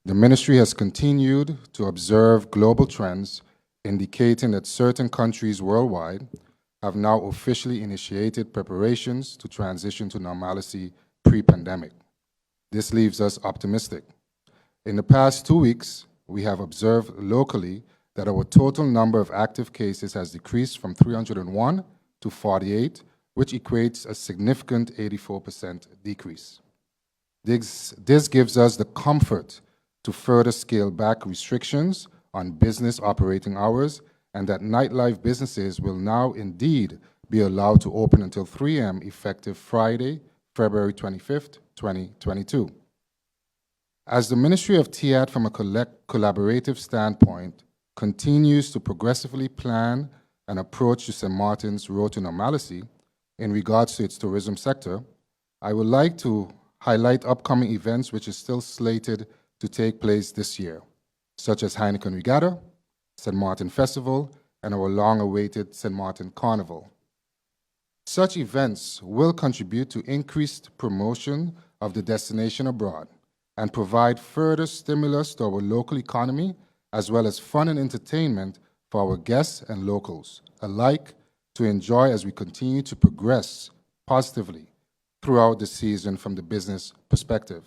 The ministry has continued to observe global trends indicating that certain countries worldwide have now officially initiated preparations to transition to normalcy pre-pandemic. This leaves us optimistic. In the past 2 weeks, we have observed locally that our total number of active cases has decreased from 301 to 48, which equates a significant 84% decrease. This gives us the comfort to further scale back restrictions on business operating hours, and that nightlife businesses will now indeed be allowed to open until 3 a.m. effective Friday, February 25th, 2022. As the Ministry of TIAD, from a collaborative standpoint, continues to progressively plan an approach to St. Maarten's road to normalcy in regards to its tourism sector, I would like to highlight upcoming events which is still slated to take place this year, such as Heineken Regatta, St. Maarten Festival, and our long-awaited St. Maarten Carnival. Such events will contribute to increased promotion of the destination abroad and provide further stimulus to our local economy, as well as fun and entertainment for our guests and locals alike to enjoy as we continue to progress positively throughout the season from the business perspective.